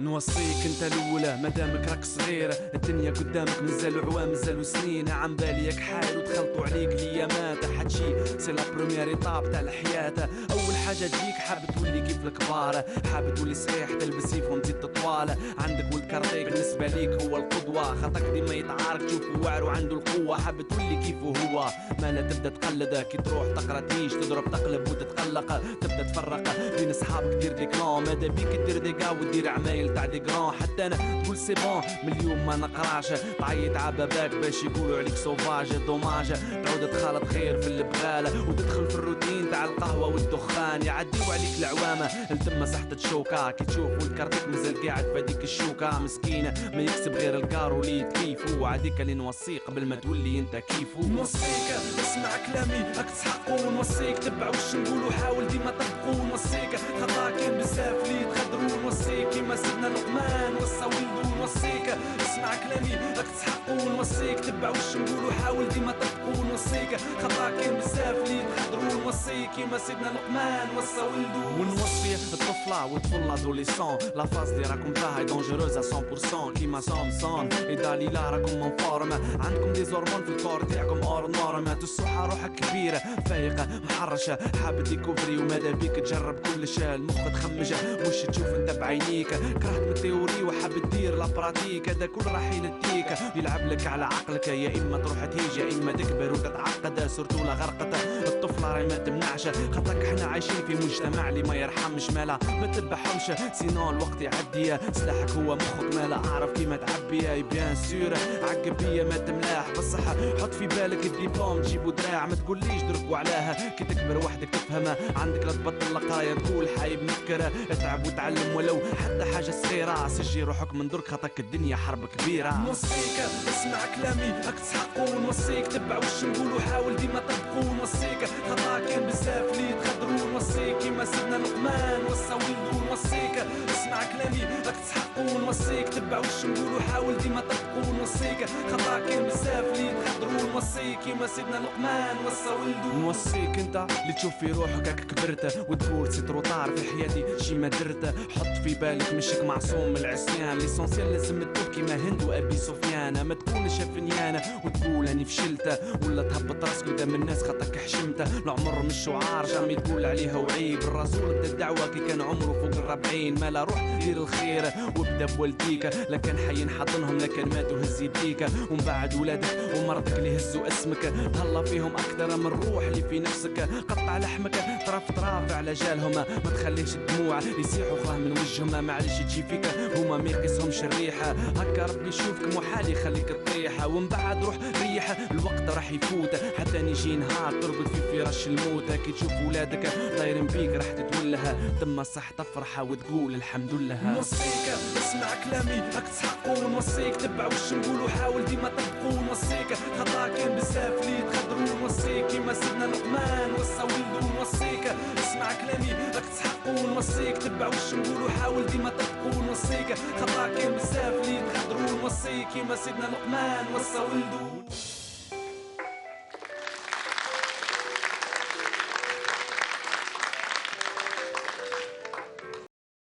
نوصيك انت الاولى مادامك راك صغير، الدنيا قدامك مازالو عوام مازالو سنين، عم باليك حال ودخلطوا عليك ليامات، حتشي سي لا بروميير ايطاب تاع الحياة. اول حاجة تجيك حاب تولي كيف الكبار، حاب تولي صحيح تلبس يفهم تزيد تطوال، عندك ولد كارتيه بالنسبة ليك هو القدوة، خطك ديما يتعارك تشوفه واعر وعنده القوة، حاب تولي كيفه هو، ما لا تبدا تقلده كي تروح تقرا تيش تضرب تقلب وتتقلق، تبدا تفرق بين اصحابك دير دي كلون، ماذا بيك دير دي كا ودير عمايل تاع دي كرون، حتى انا تقول سي بون من اليوم ما نقراش، تعيط عباباك باش يقولوا عليك سوفاج، دوماج تعود تخالط خير في البغاله وتدخل في الروتين تاع القهوه والدخان، يعديو عليك العوامه لتما صحت تشوكا، كي تشوف والكارتيك مازال قاعد فهاديك الشوكه، مسكينه ما يكسب غير الكارو اللي يتكيفو، عاديك اللي نوصيك قبل ما تولي انت كيفو. نوصيك اسمع كلامي راك تسحقو، نوصيك تبع واش نقولو حاول ديما طبقو، نوصيك خطا كان بزاف اللي يتخدرو، نوصيك كيما سيدنا لقمان وصى ولدو، نوصيك اسمع كلامي راك تسحقو، نوصيك تبع واش نقولو حاول ديما طبقو، نوصيك خطا كان بزاف اللي يتخدرو، نوصيك كيما سيدنا لقمان وصى ولدو. ونوصي الطفله والطفل ادوليسون لا فاز اللي راكم فيها دونجوروز 100% كيما سامسون داليلا راكم من فورم، عندكم دي زورمون في الكور تاعكم اور نورم، تسوحه روحك كبيره فايقه محرشه حاب ديكوفري وماذا بيك تجرب كل شيء، المخ تخمجه مش تشوف انت بعينيك، كرهت من التيوري وحاب تدير لا براتيك، هذا كل راح يلديك يلعب لك على عقلك، يا اما تروح تهيج يا اما تكبر وتتعقد، سورتو لا غرقته الطفله راهي ما تمنعش، خاطرك احنا عايشين في مجتمع اللي ما يرحمش مالا ما تذبحهمش سينون الوقت يعدي، سلاحك هو مخك مالا اعرف كيما تعبي، بيان سور عقب بيا ما تملاح بصح حط في بالك الدبلوم تجيبو دراع، ما تقوليش دركو عليها كي تكبر وحدك تفهمها، عندك لا تبطل لقايا تقول حايب نفكر، اتعب وتعلم ولو حتى حاجه صغيره، سجي روحك من درك خاطرك الدنيا حرب كبيره. نوصيك اسمع كلامي راك تسحقو، نوصيك تبع واش نقولو حاول ديما طبقو، نوصيك خطا كان بزاف اللي يتخدرو، نوصيك كيما سيدنا لقمان وصى ولدو، نوصيك اسمع كلامي راك تسحقو، نوصيك تبع واش نقولو حاول ديما طبقو، نوصيك خطا كان بزاف اللي يتخدرو، نوصيك كيما سيدنا لقمان وصى ولدو. نوصيك انت اللي تشوف في روحك هاك كبرت وتقول سي تروطار في حياتي شي ما درت، حط في بالك مشيك معصوم من العصيان، ليسونسيال لازم تدوب كيما هند وابي سفيان، ما تكونش فنيانه وتقول اني فشلت، ولا تهبط راسك قدام الناس خاطرك حشمت، العمر مش شعار جامي تقول عليها وعيب، الرسول بدا الدعوه كي كان عمره فوق ال40، مالا روح دير الخير وابدا بوالديك، لكن حي نحضنهم لكن ماتوا هز يديك، ومن بعد ولادك ومرتك اللي هزوا اسمك، تهلا فيهم اكثر من الروح اللي في نفسك، قطع لحمك طرف على جالهم، ما تخليش الدموع يسيحوا خاه من وجههم، معلش تجي فيك هما ما يقيسهمش الريحه، هكا ربي يشوفك محال يخليك تطيح، ومن بعد روح ريح الوقت راح يفوت، حتى نيجي نهار ترقد في فراش الموت، كي تشوف ولادك دايرين بيك راح تتولها، تما صح تفرح وتقول الحمد لله. نوصيك اسمع كلامي راك تسحقو، نوصيك تبع واش نقولو حاول ديما طبقو، نوصيك خطا كان بزاف اللي يتخدرو، نوصيك كيما سيدنا لقمان وصى ولدو، نوصيك اسمع كلامي راك تسحقو، نوصيك تبع واش نقولو حاول ديما طبقو، نوصيك خطا كان بزاف اللي يتخدرو، نوصيك كيما سيدنا لقمان وصى ولدو.